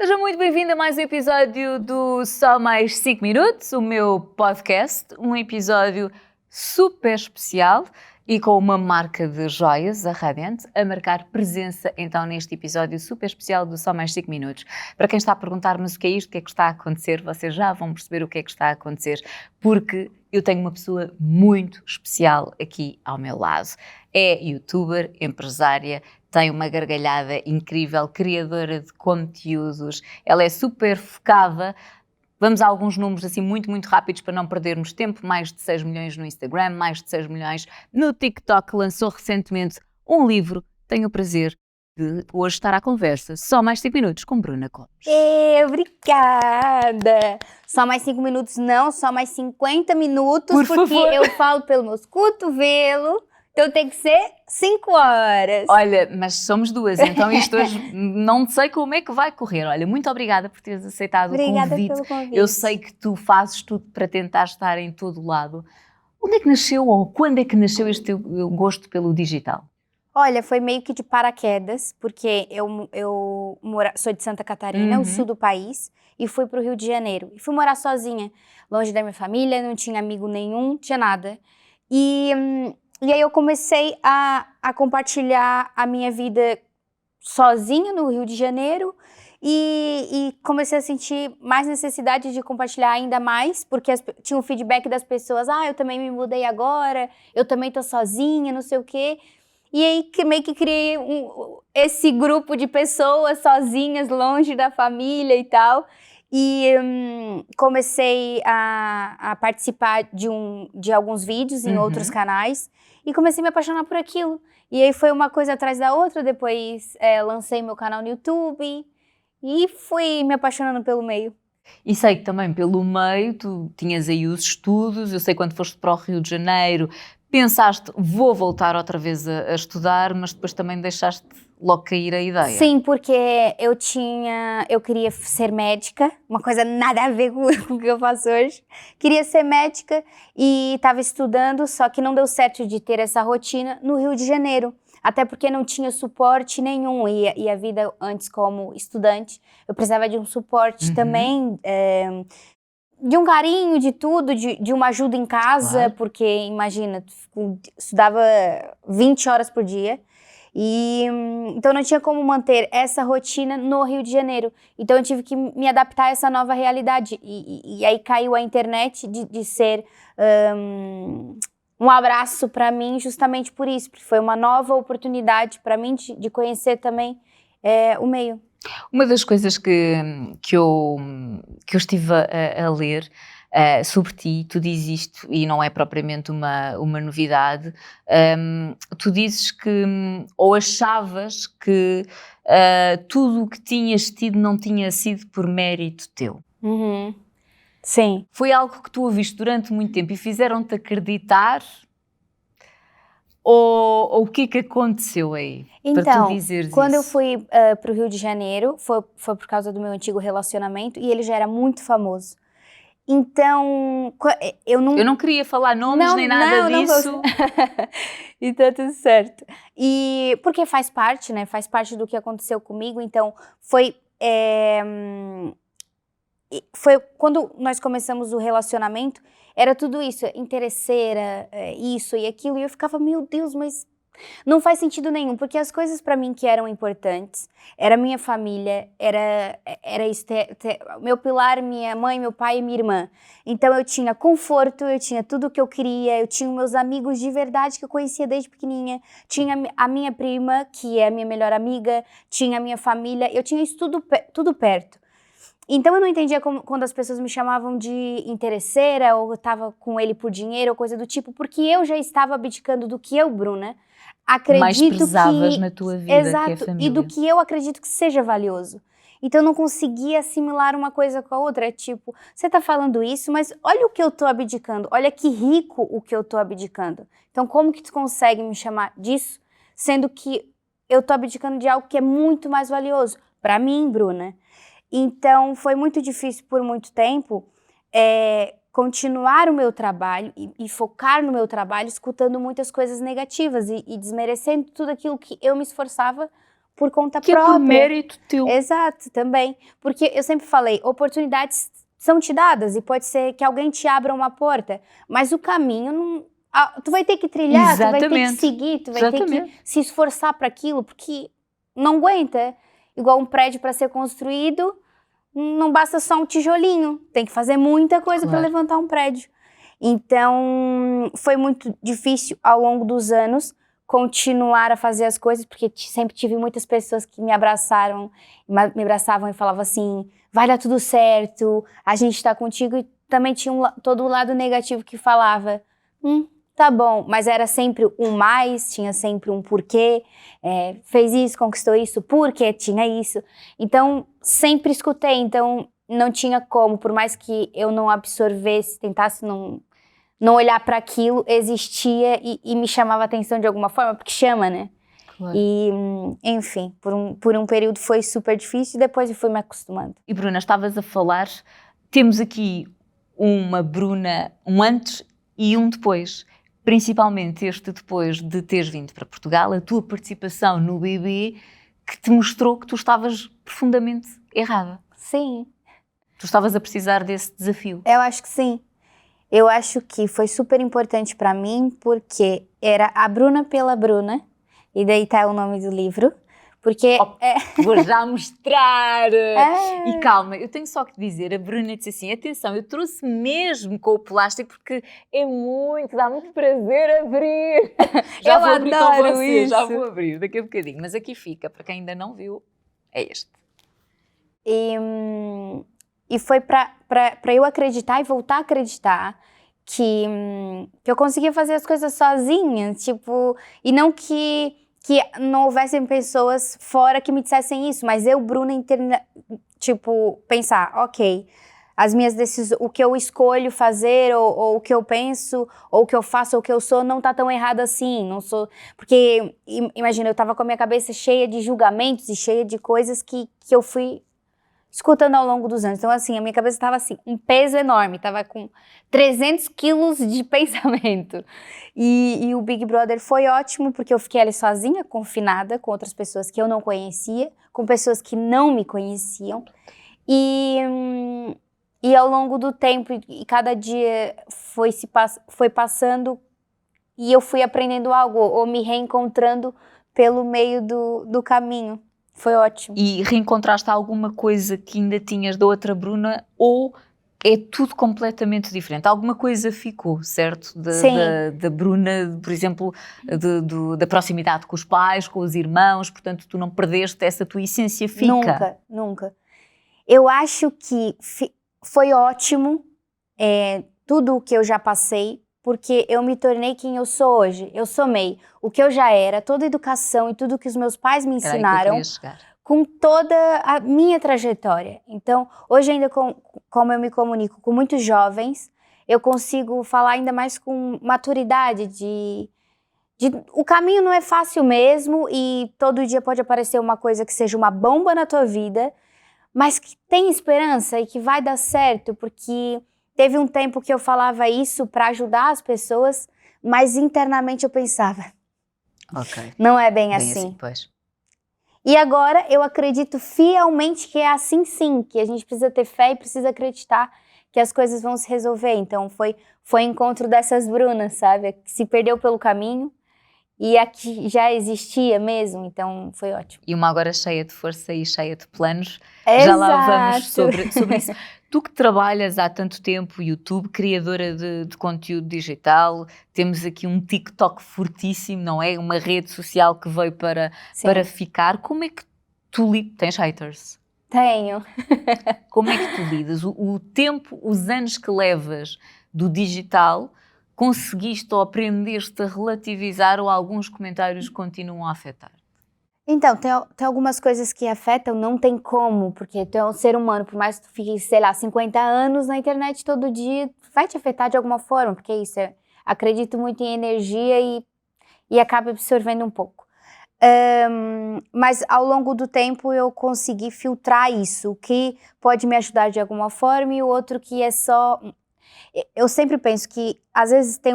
Seja muito bem-vindo a mais um episódio do Só Mais 5 Minutos, o meu podcast, um episódio super especial e com uma marca de joias, a Radiant, a marcar presença então neste episódio super especial do Só Mais 5 Minutos. Para quem está a perguntar, mas o que é isto, o que é que está a acontecer, vocês já vão perceber o que é que está a acontecer, porque eu tenho uma pessoa muito especial aqui ao meu lado. É youtuber, empresária, tem uma gargalhada incrível, criadora de conteúdos, ela é super focada. Vamos a alguns números assim muito rápidos para não perdermos tempo. Mais de 6 milhões no Instagram, mais de 6 milhões no TikTok. Lançou recentemente um livro. Tenho o prazer de hoje estar à conversa. Só mais 5 minutos com Bruna Gomes. Obrigada! Só mais 5 minutos não, só mais 50 minutos, Por porque favor. eu falo pelo meus cotovelos, então tem que ser 5 horas. Olha, mas somos duas, então isto hoje não sei como é que vai correr. Olha, muito obrigada por teres aceitado Obrigada o convite. pelo convite. Eu sei que tu fazes tudo para tentar estar em todo lado. Onde é que nasceu ou quando é que nasceu este teu gosto pelo digital? Olha, foi meio que de paraquedas, porque sou de Santa Catarina, o sul do país, e fui para o Rio de Janeiro. E fui morar sozinha, longe da minha família, não tinha amigo nenhum, tinha nada. E aí eu comecei a compartilhar a minha vida sozinha no Rio de Janeiro e comecei a sentir mais necessidade de compartilhar ainda mais, porque tinha um feedback das pessoas, eu também me mudei agora, eu também tô sozinha, não sei o quê. E aí meio que criei esse grupo de pessoas sozinhas, longe da família e tal. E comecei a participar de alguns vídeos em outros canais e comecei a me apaixonar por aquilo. E aí foi uma coisa atrás da outra, depois lancei meu canal no YouTube e fui me apaixonando pelo meio. E sei que também pelo meio tu tinhas aí os estudos, eu sei quando foste para o Rio de Janeiro, pensaste, vou voltar outra vez a estudar, mas depois também deixaste logo cair a ideia. Sim, porque eu queria ser médica, uma coisa nada a ver com o que eu faço hoje. Queria ser médica e estava estudando, só que não deu certo de ter essa rotina no Rio de Janeiro. Até porque não tinha suporte nenhum e a vida antes como estudante, eu precisava de um suporte também, de um carinho, de tudo, de uma ajuda em casa, Claro. porque imagina, estudava 20 horas por dia. Então não tinha como manter essa rotina no Rio de Janeiro. Então eu tive que me adaptar a essa nova realidade. E aí caiu a internet de ser um abraço para mim justamente por isso, porque foi uma nova oportunidade para mim de conhecer também o meio. Uma das coisas que eu estive a ler sobre ti, tu dizes isto, e não é propriamente uma novidade, tu dizes que, ou achavas que tudo o que tinhas tido não tinha sido por mérito teu. Sim. Foi algo que tu ouviste durante muito tempo e fizeram-te acreditar? Ou o que é que aconteceu aí? Para tu Então, dizeres quando eu isso? fui para o Rio de Janeiro, foi por causa do meu antigo relacionamento e ele já era muito famoso. Então, eu não queria falar nomes nem nada disso. Então, tudo certo. E porque faz parte, né? Faz parte do que aconteceu comigo. Então, foi quando nós começamos o relacionamento, era tudo isso, interesseira, isso e aquilo. E eu ficava, meu Deus, mas não faz sentido nenhum, porque as coisas para mim que eram importantes, era minha família, era isso, meu pilar, minha mãe, meu pai e minha irmã. Então eu tinha conforto, eu tinha tudo o que eu queria, eu tinha meus amigos de verdade que eu conhecia desde pequenininha, tinha a minha prima, que é a minha melhor amiga, tinha a minha família, eu tinha isso tudo perto. Então eu não entendia quando as pessoas me chamavam de interesseira ou eu estava com ele por dinheiro ou coisa do tipo, porque eu já estava abdicando do que eu, Bruna, acredito mais prezavas na tua vida, exato, que é a família. e do que eu acredito que seja valioso. Então eu não conseguia assimilar uma coisa com a outra, tipo, você tá falando isso, mas olha o que eu tô abdicando, olha que rico o que eu tô abdicando. Então como que tu consegue me chamar disso, sendo que eu tô abdicando de algo que é muito mais valioso? Pra mim, Bruna. Então, foi muito difícil por muito tempo continuar o meu trabalho e focar no meu trabalho, escutando muitas coisas negativas e desmerecendo tudo aquilo que eu me esforçava por conta Que própria. é por mérito teu. Exato, também. Porque eu sempre falei, oportunidades são te dadas e pode ser que alguém te abra uma porta, mas o caminho não... tu vai ter que trilhar, tu vai ter que seguir, tu vai ter que se esforçar para aquilo, porque não aguenta. Igual um prédio para ser construído, não basta só um tijolinho, tem que fazer muita coisa para levantar um prédio. Então, foi muito difícil ao longo dos anos continuar a fazer as coisas, porque sempre tive muitas pessoas que me abraçavam e falavam assim, vai dar tudo certo, a gente tá contigo, e também tinha todo o lado negativo que falava, tá bom, mas era sempre um mais, tinha sempre um porquê, fez isso, conquistou isso, porque tinha isso. Então, sempre escutei, então não tinha como, por mais que eu não absorvesse, tentasse não olhar para aquilo, existia e me chamava a atenção de alguma forma, porque chama, né? Claro. E, enfim, por um período foi super difícil e depois eu fui me acostumando. E Bruna, estavas a falar, temos aqui uma Bruna, um antes e um depois. Principalmente este depois de teres vindo para Portugal, a tua participação no BB, que te mostrou que tu estavas profundamente errada. Sim. Tu estavas a precisar desse desafio. Eu acho que sim. Eu acho que foi super importante para mim, porque era a Bruna pela Bruna, e daí tá o nome do livro, porque... Vou já mostrar! E calma, eu tenho só que te dizer, a Bruna disse assim, atenção, eu trouxe mesmo com o plástico, porque dá muito prazer abrir. Já vou abrir com você, já vou abrir daqui a bocadinho, mas aqui fica, para quem ainda não viu, é este. E foi para eu acreditar e voltar a acreditar que eu conseguia fazer as coisas sozinha, tipo, e não que não houvessem pessoas fora que me dissessem isso, mas eu, Bruna, tipo, pensar, ok, as minhas decisões, o que eu escolho fazer, ou o que eu penso, ou o que eu faço, ou o que eu sou, não tá tão errado assim, não sou... Porque, imagina, eu tava com a minha cabeça cheia de julgamentos e cheia de coisas que eu fui escutando ao longo dos anos. Então, assim, a minha cabeça estava assim, um peso enorme, estava com 300 quilos de pensamento. E o Big Brother foi ótimo, porque eu fiquei ali sozinha, confinada, com outras pessoas que eu não conhecia, com pessoas que não me conheciam. E ao longo do tempo, e cada dia foi passando, e eu fui aprendendo algo, ou me reencontrando pelo meio do caminho. Foi ótimo. E reencontraste alguma coisa que ainda tinhas da outra Bruna, ou é tudo completamente diferente? Alguma coisa ficou, certo? Da Bruna, por exemplo, da proximidade com os pais, com os irmãos, portanto tu não perdeste essa tua essência, fica? Nunca. Eu acho que foi ótimo tudo o que eu já passei, porque eu me tornei quem eu sou hoje. Eu somei o que eu já era, toda a educação e tudo que os meus pais me ensinaram, com toda a minha trajetória. Então, hoje ainda como eu me comunico com muitos jovens, eu consigo falar ainda mais com maturidade o caminho não é fácil mesmo, e todo dia pode aparecer uma coisa que seja uma bomba na tua vida, mas que tem esperança e que vai dar certo, porque... Teve um tempo que eu falava isso para ajudar as pessoas, mas internamente eu pensava, não é bem assim. Pois. E agora eu acredito fielmente que é assim sim, que a gente precisa ter fé e precisa acreditar que as coisas vão se resolver. Então foi encontro dessas Brunas, sabe? Que se perdeu pelo caminho e aqui já existia mesmo, então foi ótimo. E uma agora cheia de força e cheia de planos. Exato. Já lá vamos sobre isso. Tu que trabalhas há tanto tempo, YouTube, criadora de conteúdo digital, temos aqui um TikTok fortíssimo, não é? Uma rede social que veio para ficar. Como é que tu tens haters? Tenho. Como é que tu lidas? O tempo, os anos que levas do digital, conseguiste ou aprendeste a relativizar, ou alguns comentários continuam a afetar? Então, tem algumas coisas que afetam, não tem como, porque tu é um ser humano, por mais que tu fique, sei lá, 50 anos na internet todo dia, vai te afetar de alguma forma, porque é isso, acredito muito em energia e acaba absorvendo um pouco. Mas ao longo do tempo eu consegui filtrar isso, o que pode me ajudar de alguma forma e o outro que é só... Eu sempre penso que às vezes tem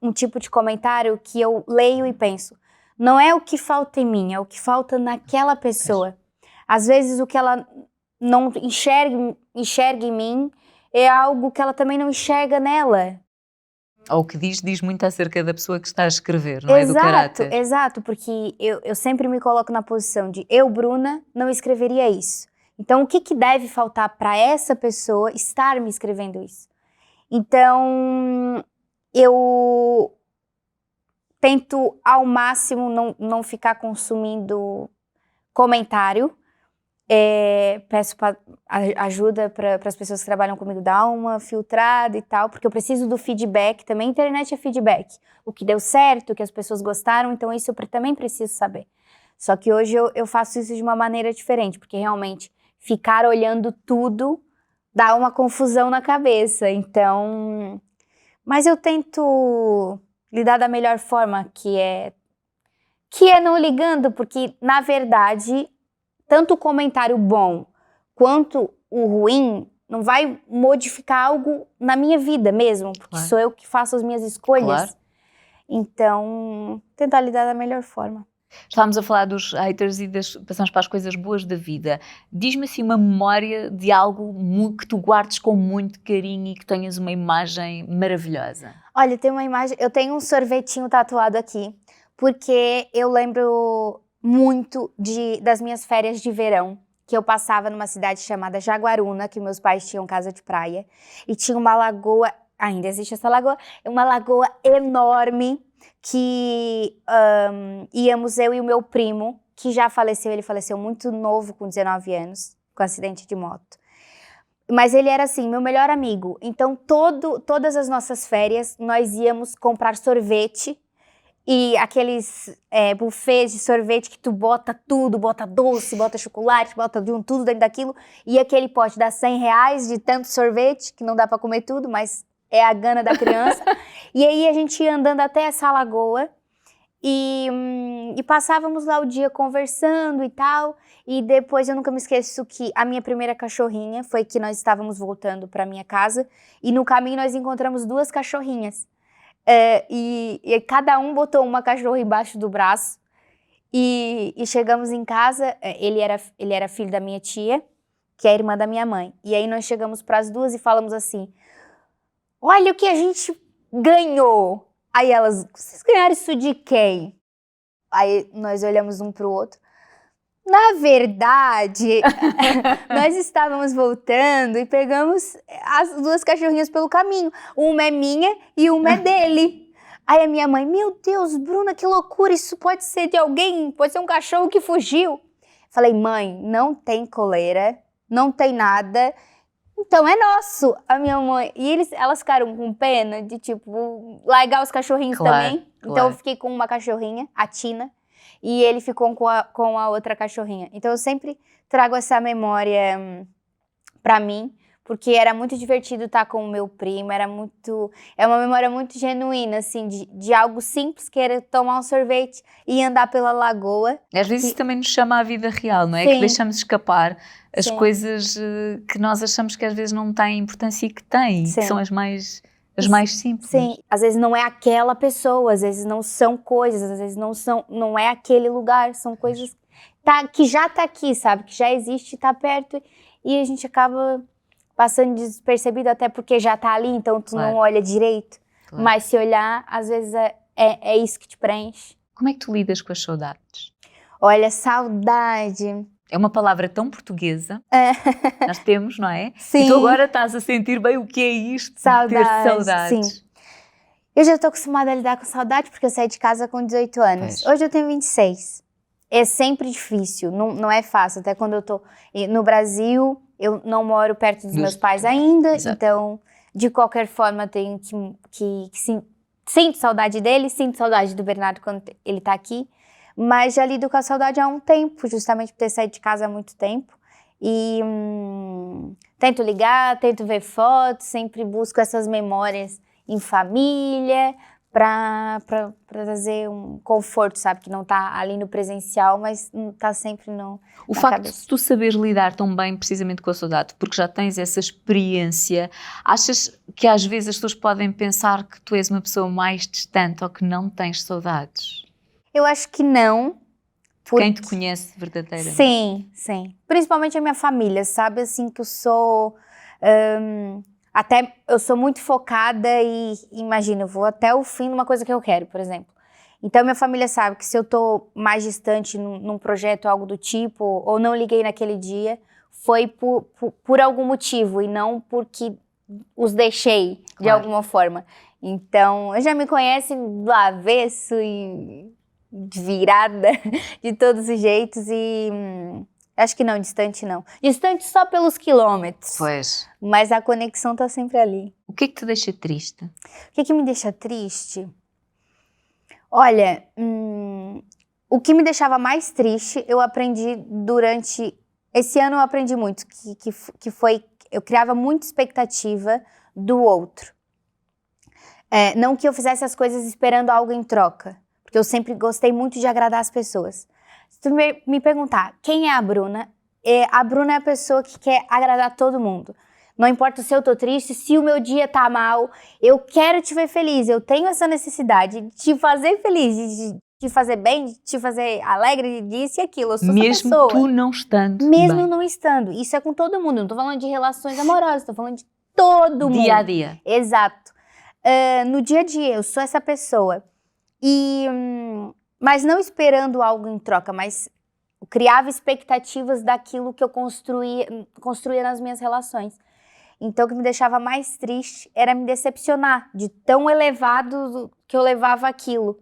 um tipo de comentário que eu leio e penso, Não é o que falta em mim, é o que falta naquela pessoa. Às vezes o que ela não enxerga em mim é algo que ela também não enxerga nela. Ou o que diz muito acerca da pessoa que está a escrever, não é? Do caráter. Exato, porque eu sempre me coloco na posição de eu, Bruna, não escreveria isso. Então, o que deve faltar para essa pessoa estar me escrevendo isso? Então, eu tento ao máximo não ficar consumindo comentário. Peço ajuda para as pessoas que trabalham comigo, dar uma filtrada e tal, porque eu preciso do feedback, também a internet é feedback. O que deu certo, o que as pessoas gostaram, então isso eu também preciso saber. Só que hoje eu faço isso de uma maneira diferente, porque realmente ficar olhando tudo dá uma confusão na cabeça, então... Mas eu tento lidar da melhor forma, que é não ligando, porque na verdade... Tanto o comentário bom quanto o ruim não vai modificar algo na minha vida mesmo, porque sou eu que faço as minhas escolhas. Então, tentar lidar da melhor forma. Estávamos a falar dos haters e passamos para as coisas boas da vida. Diz-me assim uma memória de algo que tu guardes com muito carinho e que tenhas uma imagem maravilhosa. Olha, tem uma imagem, eu tenho um sorvetinho tatuado aqui, porque eu lembro muito das minhas férias de verão, que eu passava numa cidade chamada Jaguaruna, que meus pais tinham casa de praia, e tinha uma lagoa, ainda existe essa lagoa, uma lagoa enorme, que íamos eu e o meu primo, que já faleceu, ele faleceu muito novo, com 19 anos, com acidente de moto. Mas ele era assim, meu melhor amigo, então todas as nossas férias, nós íamos comprar sorvete, e aqueles buffets de sorvete que tu bota tudo, bota doce, bota chocolate, bota tudo dentro daquilo. E aquele pote dá R$100 de tanto sorvete, que não dá pra comer tudo, mas é a gana da criança. E aí a gente ia andando até essa lagoa e passávamos lá o dia conversando e tal. E depois eu nunca me esqueço que a minha primeira cachorrinha foi que nós estávamos voltando pra minha casa. E no caminho nós encontramos 2 cachorrinhas. E cada um botou uma cachorra embaixo do braço e chegamos em casa, ele era filho da minha tia, que é a irmã da minha mãe, e aí nós chegamos para as 2 e falamos assim, olha o que a gente ganhou. Aí elas, vocês ganharam isso de quem? Aí nós olhamos um pro outro. Na verdade, nós estávamos voltando e pegamos as 2 cachorrinhas pelo caminho. Uma é minha e uma é dele. Aí a minha mãe, meu Deus, Bruna, que loucura, isso pode ser de alguém, pode ser um cachorro que fugiu. Falei, mãe, não tem coleira, não tem nada, então é nosso. A minha mãe, e elas ficaram com pena de tipo, largar os cachorrinhos também. Então eu fiquei com uma cachorrinha, a Tina. E ele ficou com a outra cachorrinha. Então eu sempre trago essa memória pra mim, porque era muito divertido estar com o meu primo, é uma memória muito genuína, assim, de algo simples, que era tomar um sorvete e andar pela lagoa. Às vezes isso também nos chama à vida real, não é? Sim. Que deixamos escapar as coisas que nós achamos que às vezes não têm importância e que têm, que são as mais simples. Sim, às vezes não é aquela pessoa, às vezes não são coisas, às vezes não é aquele lugar, são coisas que já tá aqui, sabe? Que já existe, tá perto e a gente acaba passando despercebido até porque já tá ali, então tu não olha direito. Mas se olhar, às vezes é isso que te preenche. Como é que tu lidas com as saudades? Olha, saudade... É uma palavra tão portuguesa, nós temos, não é? Sim. E tu agora estás a sentir bem o que é isto de ter saudades. Sim. Eu já estou acostumada a lidar com saudade porque eu saí de casa com 18 anos. Hoje eu tenho 26. É sempre difícil, não é fácil. Até quando eu tô no Brasil, eu não moro perto dos meus pais ainda. Exato. Então, de qualquer forma, eu tenho que sinto saudade dele, sinto saudade do Bernardo quando ele tá aqui. Mas já lido com a saudade há um tempo, justamente por ter saído de casa há muito tempo. E tento ligar, tento ver fotos, sempre busco essas memórias em família, para trazer um conforto, sabe? Que não tá ali no presencial, mas tá sempre na facto cabeça. De tu saberes lidar tão bem precisamente com a saudade, porque já tens essa experiência, achas que às vezes as pessoas podem pensar que tu és uma pessoa mais distante ou que não tens saudades? Eu acho que não. Quem te conhece verdadeiramente? Sim. Principalmente a minha família, sabe? Assim, que eu sou... até eu sou muito focada e, imagina, eu vou até o fim numa coisa que eu quero, por exemplo. Então, minha família sabe que se eu tô mais distante num projeto, algo do tipo, ou não liguei naquele dia, foi por algum motivo e não porque os deixei de alguma forma. Então, já me conhecem do avesso e virada de todos os jeitos e acho que não, distante não. Distante só pelos quilômetros. Pois. Mas a conexão tá sempre ali. O que é que te deixa triste? O que me deixa triste? Olha, o que me deixava mais triste, eu aprendi durante... Esse ano eu aprendi muito, que foi... Eu criava muita expectativa do outro. Não que eu fizesse as coisas esperando algo em troca, porque eu sempre gostei muito de agradar as pessoas. Se tu me perguntar quem é a Bruna é a pessoa que quer agradar todo mundo. Não importa se eu tô triste, se o meu dia tá mal, eu quero te ver feliz, eu tenho essa necessidade de te fazer feliz, de te fazer bem, de te fazer alegre, disso e aquilo. Eu sou essa pessoa. Mesmo tu não estando Mesmo bem. não estando. Isso é com todo mundo. Não tô falando de relações amorosas, tô falando de todo mundo. Dia a dia. Exato. No dia a dia, eu sou essa pessoa. Mas não esperando algo em troca, mas eu criava expectativas daquilo que eu construía nas minhas relações. Então, o que me deixava mais triste era me decepcionar de tão elevado que eu levava aquilo.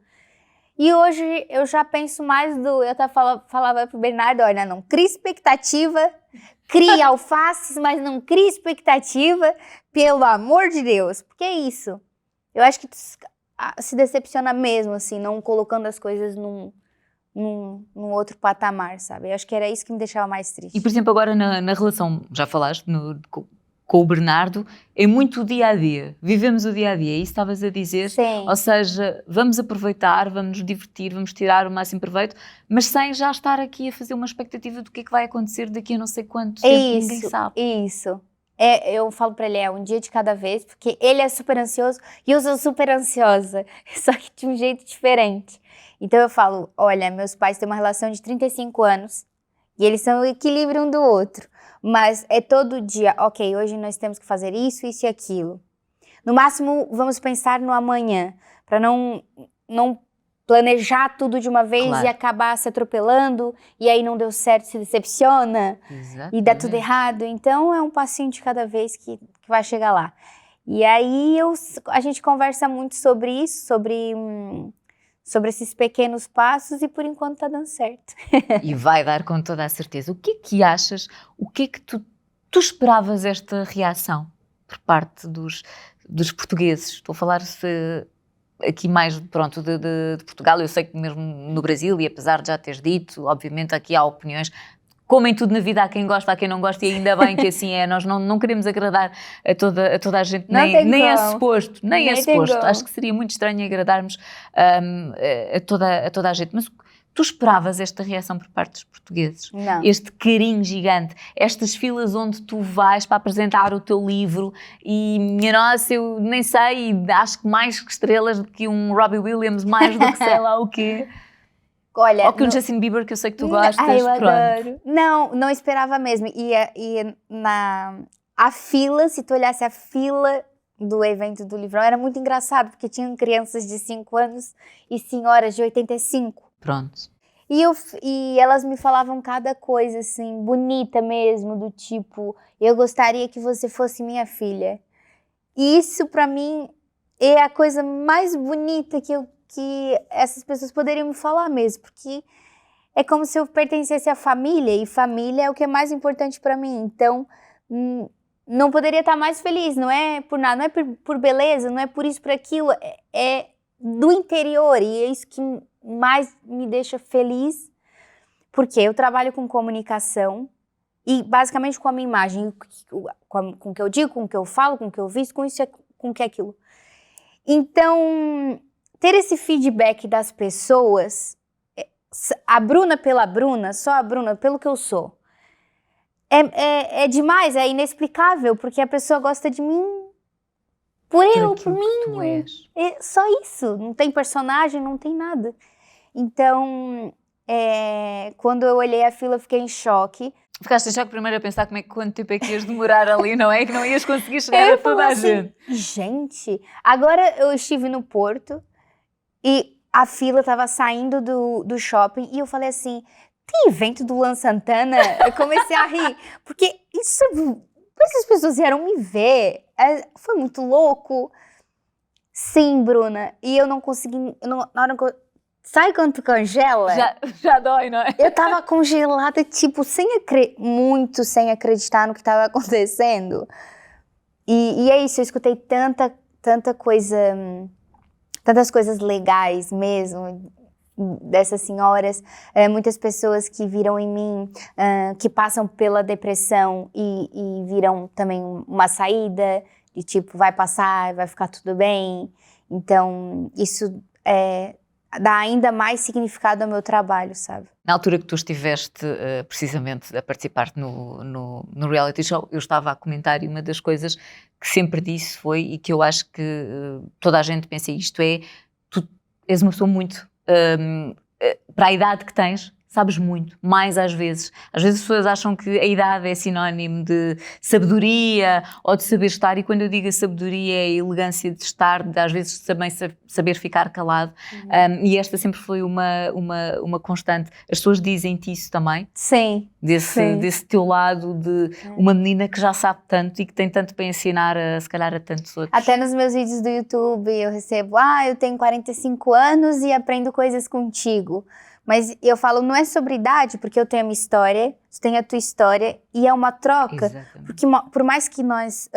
E hoje eu já penso mais eu até falava pro Bernardo, olha, não cria expectativa, cria alfaces, mas não cria expectativa, pelo amor de Deus. Porque é isso. Eu acho que se decepciona mesmo, assim, não colocando as coisas num outro patamar, sabe? Eu acho que era isso que me deixava mais triste. E, por exemplo, agora na relação, já falaste com o Bernardo, é muito o dia-a-dia. Vivemos o dia-a-dia, é isso que estavas a dizer? Sim. Ou seja, vamos aproveitar, vamos nos divertir, vamos tirar o máximo proveito, mas sem já estar aqui a fazer uma expectativa do que é que vai acontecer daqui a não sei quanto tempo, ninguém sabe. Isso. Eu falo pra ele, um dia de cada vez, porque ele é super ansioso e eu sou super ansiosa, só que de um jeito diferente. Então eu falo, olha, meus pais têm uma relação de 35 anos e eles são o equilíbrio um do outro, mas é todo dia, ok, hoje nós temos que fazer isso e aquilo. No máximo, vamos pensar no amanhã, para não planejar tudo de uma vez, claro, e acabar se atropelando, e aí não deu certo, se decepciona, e dá tudo errado. Então é um passinho de cada vez que vai chegar lá. E aí a gente conversa muito sobre isso, sobre esses pequenos passos, e por enquanto tá dando certo. E vai dar com toda a certeza. O que é que achas, o que é que tu esperavas esta reação por parte dos portugueses? Estou a falar aqui mais, pronto, de Portugal. Eu sei que mesmo no Brasil, e apesar de já teres dito, obviamente aqui há opiniões, como em tudo na vida, há quem gosta, há quem não gosta, e ainda bem que assim é. Nós não queremos agradar a toda a gente, nem é suposto, nem é suposto. Acho que seria muito estranho agradarmos a toda a gente. Mas tu esperavas esta reação por parte dos portugueses? Não. Este carinho gigante, estas filas onde tu vais para apresentar o teu livro e, minha nossa, eu nem sei, acho que mais que estrelas do que um Robbie Williams, mais do que sei lá o quê. Olha, ou que o Justin Bieber, que eu sei que tu gostas, eu pronto. Adoro. Não esperava mesmo. A fila, se tu olhasse a fila do evento do Livrão, era muito engraçado, porque tinham crianças de 5 anos e senhoras de 85. Pronto. E elas me falavam cada coisa, assim, bonita mesmo, do tipo, eu gostaria que você fosse minha filha. E isso, pra mim, é a coisa mais bonita que essas pessoas poderiam me falar mesmo, porque é como se eu pertencesse à família, e família é o que é mais importante pra mim. Então, não poderia estar mais feliz, não é por nada, não é por beleza, não é por isso, por aquilo, é do interior, e é isso que mais me deixa feliz, porque eu trabalho com comunicação e basicamente com a minha imagem, com o que eu digo, com o que eu falo, com o que eu visto, com isso, com o que é aquilo. Então, ter esse feedback das pessoas, a Bruna pela Bruna, só a Bruna pelo que eu sou, é demais, é inexplicável, porque a pessoa gosta de mim por mim. Tu és. É só isso, não tem personagem, não tem nada. Então, quando eu olhei a fila, eu fiquei em choque. Ficaste já primeiro a pensar quanto tempo é que ias demorar ali, não é? Que não ias conseguir chegar a toda a gente. Gente, agora eu estive no Porto e a fila estava saindo do shopping e eu falei assim, tem evento do Luan Santana? Eu comecei a rir, porque essas pessoas vieram me ver, foi muito louco. Sim, Bruna, e eu não consegui, na hora que sabe quando tu congela? Já dói, não é? Eu tava congelada, tipo, muito sem acreditar no que tava acontecendo. E é isso, eu escutei tanta coisa, tantas coisas legais mesmo, dessas senhoras, muitas pessoas que viram em mim, que passam pela depressão e viram também uma saída, de tipo, vai passar, vai ficar tudo bem. Então, isso dá ainda mais significado ao meu trabalho, sabe? Na altura que tu estiveste precisamente a participar no reality show, eu estava a comentar e uma das coisas que sempre disse foi, e que eu acho que toda a gente pensa isto, tu és uma pessoa muito, para a idade que tens, sabes muito, mais às vezes. Às vezes as pessoas acham que a idade é sinónimo de sabedoria ou de saber estar, e quando eu digo a sabedoria é a elegância de estar, de às vezes também saber ficar calado. E esta sempre foi uma constante. As pessoas dizem-te isso também? Sim. Desse teu lado de uma menina que já sabe tanto e que tem tanto para ensinar, se calhar, a tantos outros. Até nos meus vídeos do YouTube eu recebo, eu tenho 45 anos e aprendo coisas contigo. Mas eu falo, não é sobre idade, porque eu tenho a minha história, tu tem a tua história, e é uma troca. Exatamente. Porque por mais que nós...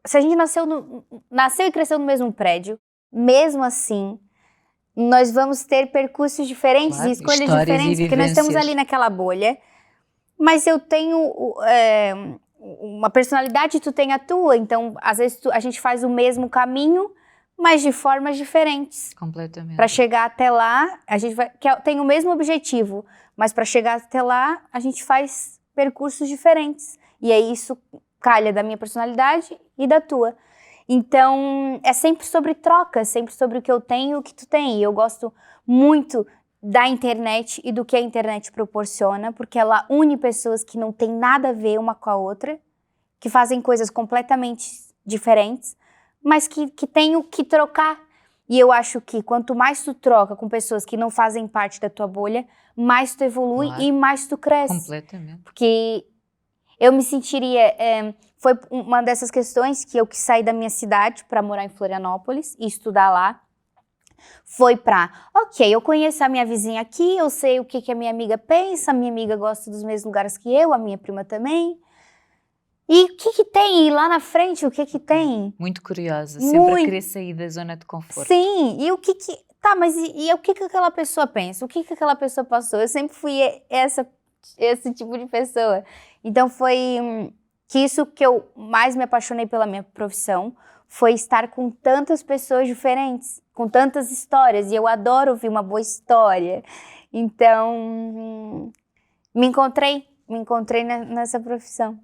se a gente nasceu e cresceu no mesmo prédio, mesmo assim, nós vamos ter percursos diferentes, claro, e escolhas diferentes, porque nós estamos ali naquela bolha. Mas eu tenho uma personalidade, tu tem a tua, então às vezes a gente faz o mesmo caminho, mas de formas diferentes. Completamente. Para chegar até lá, a gente tem o mesmo objetivo, mas para chegar até lá, a gente faz percursos diferentes. E aí isso calha da minha personalidade e da tua. Então, é sempre sobre troca, sempre sobre o que eu tenho e o que tu tem. E eu gosto muito da internet e do que a internet proporciona, porque ela une pessoas que não têm nada a ver uma com a outra, que fazem coisas completamente diferentes, mas que tem o que trocar. E eu acho que quanto mais tu troca com pessoas que não fazem parte da tua bolha, mais tu evolui, claro, e mais tu cresce. Completamente. Porque eu me sentiria... foi uma dessas questões que eu quis sair da minha cidade para morar em Florianópolis e estudar lá. Foi ok, eu conheço a minha vizinha aqui, eu sei o que a minha amiga pensa, a minha amiga gosta dos mesmos lugares que eu, a minha prima também. E o que tem? E lá na frente, o que tem? Muito curiosa, sempre a querer sair da zona de conforto. Sim, e o que... Tá, mas e o que aquela pessoa pensa? O que aquela pessoa passou? Eu sempre fui esse tipo de pessoa. Então foi que isso que eu mais me apaixonei pela minha profissão, foi estar com tantas pessoas diferentes, com tantas histórias, e eu adoro ouvir uma boa história. Então, me encontrei nessa profissão.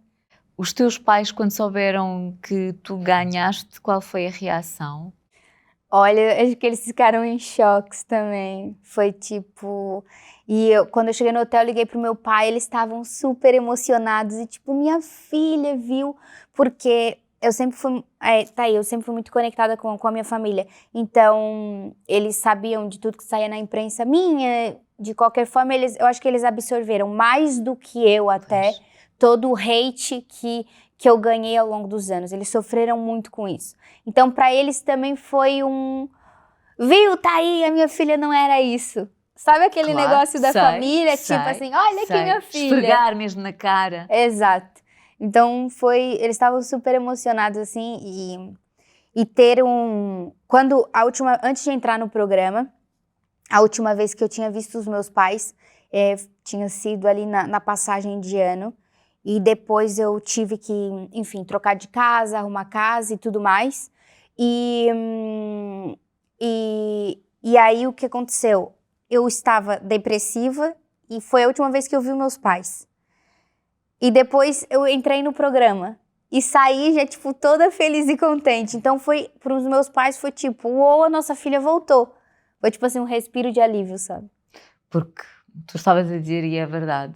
Os teus pais, quando souberam que tu ganhaste, qual foi a reação? Olha, acho que eles ficaram em choques também. Foi tipo... quando eu cheguei no hotel, eu liguei pro meu pai, eles estavam super emocionados. E tipo, minha filha viu, porque eu sempre fui... eu sempre fui muito conectada com a minha família. Então, eles sabiam de tudo que saía na imprensa minha. De qualquer forma, eu acho que eles absorveram mais do que eu até... todo o hate que eu ganhei ao longo dos anos. Eles sofreram muito com isso. Então, para eles também foi viu, tá aí, a minha filha não era isso. Sabe aquele negócio da família? Tipo assim, olha aqui minha filha. Esfregar mesmo na cara. Exato. Então, eles estavam super emocionados, assim, e ter antes de entrar no programa, a última vez que eu tinha visto os meus pais, tinha sido ali na passagem de ano. E depois eu tive que, enfim, trocar de casa, arrumar casa e tudo mais. E aí o que aconteceu? Eu estava depressiva e foi a última vez que eu vi meus pais. E depois eu entrei no programa e saí já, tipo, toda feliz e contente. Então para os meus pais foi tipo, uou, a nossa filha voltou. Foi tipo assim, um respiro de alívio, sabe? Porque tu estavas a dizer, e é verdade,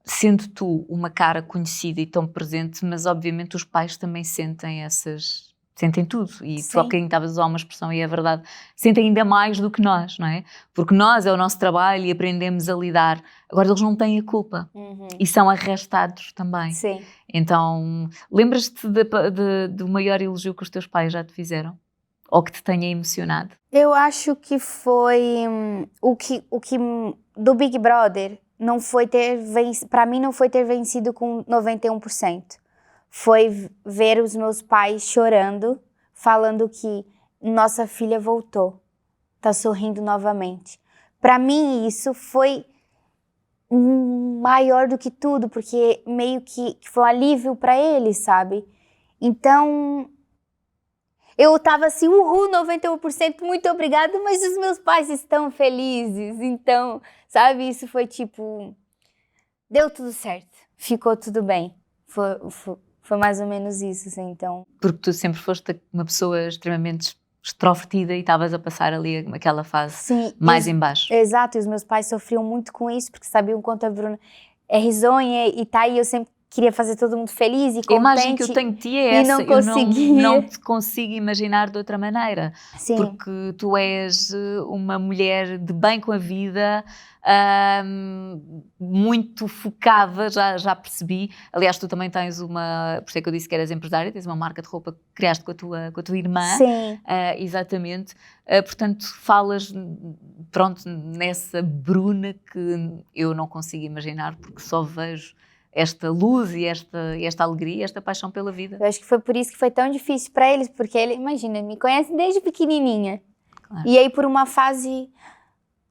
sendo tu uma cara conhecida e tão presente, mas obviamente os pais também sentem tudo, e tu há Sim. bocadinho estavas a usar uma expressão e é verdade, sentem ainda mais do que nós, não é? Porque nós é o nosso trabalho e aprendemos a lidar, agora eles não têm a culpa e são arrastados também. Sim. Então, lembras-te do maior elogio que os teus pais já te fizeram? Ou que te tenha emocionado? Eu acho que foi o que do Big Brother não foi ter vencido, para mim não foi ter vencido com 91%. Foi ver os meus pais chorando, falando que nossa filha voltou, tá sorrindo novamente. Para mim isso foi maior do que tudo, porque meio que foi um alívio para eles, sabe? Então eu tava assim, 91%, muito obrigada, mas os meus pais estão felizes. Então, sabe, isso foi tipo, deu tudo certo, ficou tudo bem. Foi mais ou menos isso, assim, então. Porque tu sempre foste uma pessoa extremamente extrovertida e estavas a passar ali aquela fase Sim, mais em baixo. Exato, e os meus pais sofriam muito com isso, porque sabiam o quanto a Bruna é risonha e tá aí, eu sempre queria fazer todo mundo feliz e contente. A imagem que eu tenho de ti é essa, não conseguia. eu não te consigo imaginar de outra maneira. Sim. Porque tu és uma mulher de bem com a vida, muito focada, já percebi. Aliás, tu também tens por isso é que eu disse que eras empresária, tens uma marca de roupa que criaste com a tua irmã. Sim. Exatamente. Portanto, falas, pronto, nessa Bruna que eu não consigo imaginar, porque só vejo esta luz e esta alegria, esta paixão pela vida. Eu acho que foi por isso que foi tão difícil para eles, porque ele, imagina, me conhece desde pequenininha. Claro. E aí, por uma fase,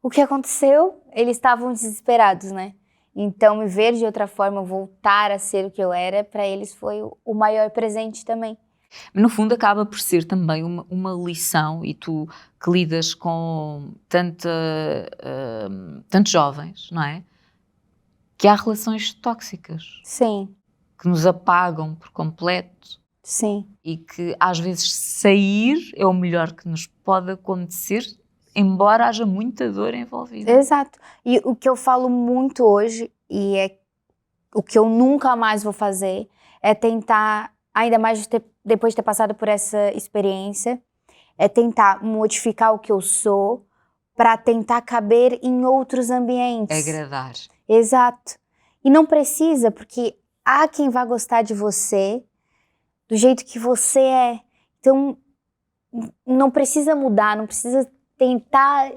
o que aconteceu? Eles estavam desesperados, né? Então, me ver de outra forma, voltar a ser o que eu era, para eles foi o maior presente também. No fundo, acaba por ser também uma lição, e tu que lidas com tantos jovens, não é? Que há relações tóxicas. Sim. Que nos apagam por completo. Sim. E que às vezes sair é o melhor que nos pode acontecer, embora haja muita dor envolvida. Exato. E o que eu falo muito hoje, e é o que eu nunca mais vou fazer, é tentar, ainda mais depois de ter passado por essa experiência, é tentar modificar o que eu sou para tentar caber em outros ambientes. Agradar. Exato. E não precisa, porque há quem vai gostar de você do jeito que você é. Então, não precisa mudar, não precisa tentar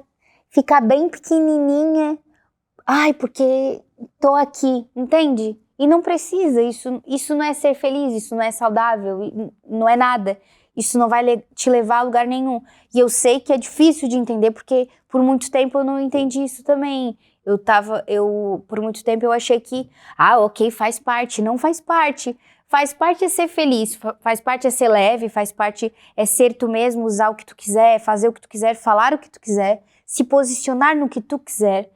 ficar bem pequenininha. Ai, porque tô aqui, entende? E não precisa, isso não é ser feliz, isso não é saudável, não é nada. Isso não vai te levar a lugar nenhum. E eu sei que é difícil de entender, porque por muito tempo eu não entendi isso também. Por muito tempo eu achei que, ok, faz parte. Não faz parte. Faz parte é ser feliz, faz parte é ser leve, faz parte é ser tu mesmo, usar o que tu quiser, fazer o que tu quiser, falar o que tu quiser, se posicionar no que tu quiser.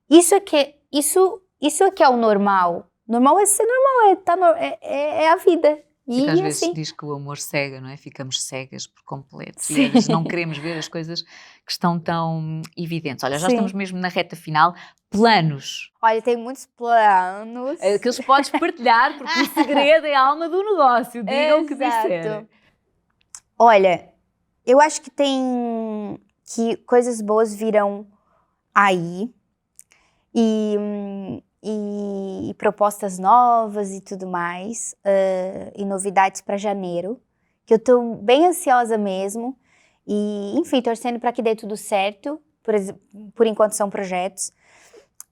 Isso é que é o normal. Normal é ser normal, é a vida. E às vezes assim. diz que o amor cega, não é? Ficamos cegas por completo. Sim. E às vezes não queremos ver as coisas que estão tão evidentes. Olha, já Sim. estamos mesmo na reta final. Planos. Olha, tem muitos planos. Que eles podes partilhar, porque o segredo é a alma do negócio. Digam o que disserem. Olha, eu acho que coisas boas virão aí. E propostas novas e tudo mais, e novidades para janeiro, que eu tô bem ansiosa mesmo, e enfim, torcendo para que dê tudo certo, por enquanto são projetos.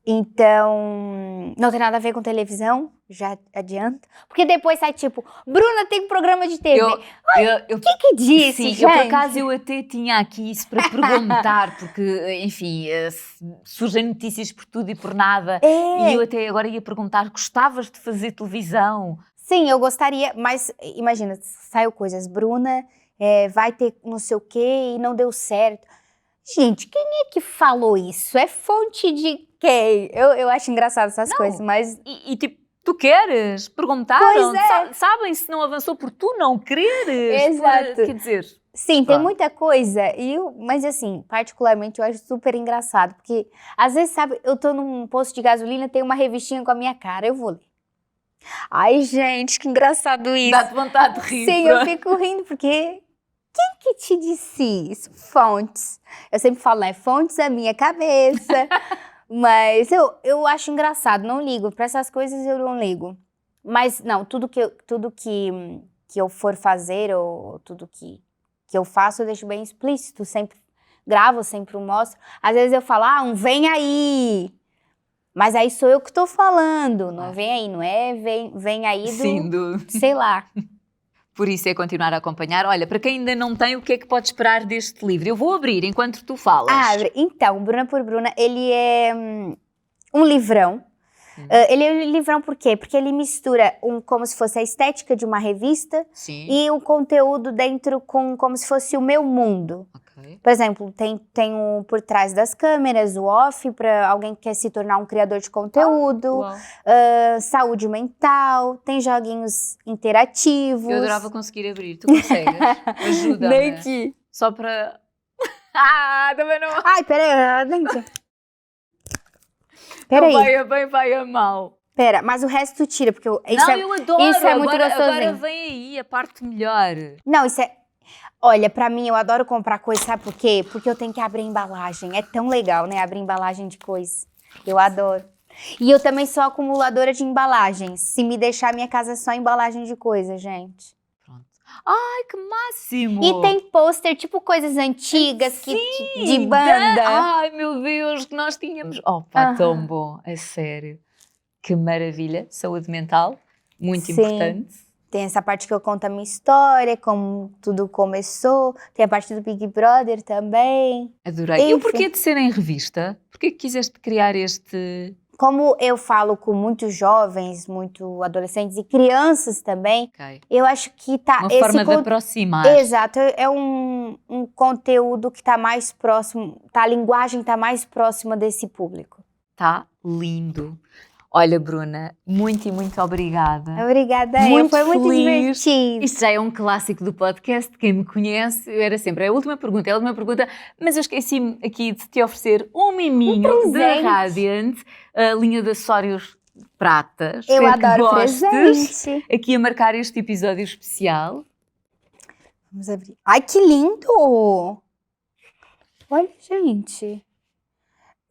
Então, não tem nada a ver com televisão, já adianto. Porque depois sai tipo, Bruna tem um programa de TV. O que disse, gente? Por acaso eu até tinha aqui isso para perguntar, porque, enfim, surgem notícias por tudo e por nada. E eu até agora ia perguntar, gostavas de fazer televisão? Sim, eu gostaria, mas imagina, saiu coisas, Bruna vai ter não sei o quê e não deu certo. Gente, quem é que falou isso? É fonte de quem? Eu acho engraçado essas coisas, mas... E tipo, tu queres? Perguntaram? Pois é. Sabem se não avançou por tu não quereres? Exato. Quer dizer... Sim, tem Claro. muita coisa, mas assim, particularmente eu acho super engraçado, porque às vezes, sabe, eu tô num posto de gasolina, tem uma revistinha com a minha cara, eu vou ler. Ai, gente, que engraçado isso. Dá-te vontade de rir. Sim, eu fico rindo, porque quem que te disse isso? Fontes. Eu sempre falo, né? Fontes da minha cabeça. Mas eu acho engraçado, não ligo. Para essas coisas eu não ligo. Mas, não, tudo que eu for fazer, ou tudo que eu faço, eu deixo bem explícito. Sempre gravo, sempre mostro. Às vezes eu falo, um vem aí. Mas aí sou eu que tô falando. Não vem aí, não é vem aí do... Sim, sei lá. Por isso é continuar a acompanhar. Olha, para quem ainda não tem, o que é que pode esperar deste livro? Eu vou abrir enquanto tu falas. Então, Bruna por Bruna, ele é um livrão. Ele é um livrão por quê? Porque ele mistura como se fosse a estética de uma revista. Sim. E o conteúdo dentro como se fosse o meu mundo. Okay. Por exemplo, tem o por trás das câmeras, o off, para alguém que quer se tornar um criador de conteúdo. Saúde mental, tem joguinhos interativos. Eu adorava conseguir abrir. Tu consegues? Ajuda-me. Nem que. Só para... também não... Ai, peraí. Não vai a mal. Pera, mas o resto tu tira, porque eu adoro. Isso é muito gostosinho. Agora vem aí a parte melhor. Não, isso é... Olha, pra mim, eu adoro comprar coisa, sabe por quê? Porque eu tenho que abrir embalagem. É tão legal, né? Abrir embalagem de coisa. Eu adoro. E eu também sou acumuladora de embalagens. Se me deixar, minha casa é só embalagem de coisa, gente. Pronto. Ai, que máximo! E tem pôster, tipo coisas antigas, de banda. Ai, meu Deus, que nós tínhamos. Opa, tão bom. É sério. Que maravilha. Saúde mental, muito importante. Tem essa parte que eu conto a minha história, como tudo começou. Tem a parte do Big Brother também. Adorei. E o porquê de ser em revista? Porquê que quiseste criar este... Como eu falo com muitos jovens, muito adolescentes e crianças também, eu acho que tá... Uma forma de aproximar. Exato. É um conteúdo que tá mais próximo, a linguagem tá mais próxima desse público. Tá lindo. Olha, Bruna, muito obrigada. Obrigada, foi muito divertido. Isto já é um clássico do podcast, quem me conhece, eu era sempre a última pergunta, mas eu esqueci-me aqui de te oferecer um miminho da Radiant, a linha de acessórios pratas. Eu adoro presente. Aqui a marcar este episódio especial. Vamos abrir. Ai, que lindo! Olha, gente.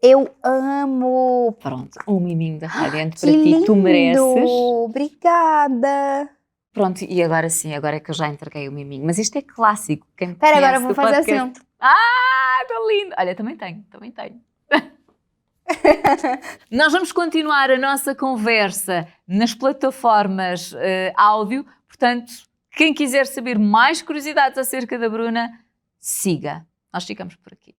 Eu amo. Pronto, um miminho da Radiant para ti, tu mereces. Obrigada. Pronto, e agora sim, agora é que eu já entreguei o miminho. Mas isto é clássico. Espera, agora eu vou fazer assim. Está lindo. Olha, também tenho. Nós vamos continuar a nossa conversa nas plataformas áudio. Portanto, quem quiser saber mais curiosidades acerca da Bruna, siga. Nós ficamos por aqui.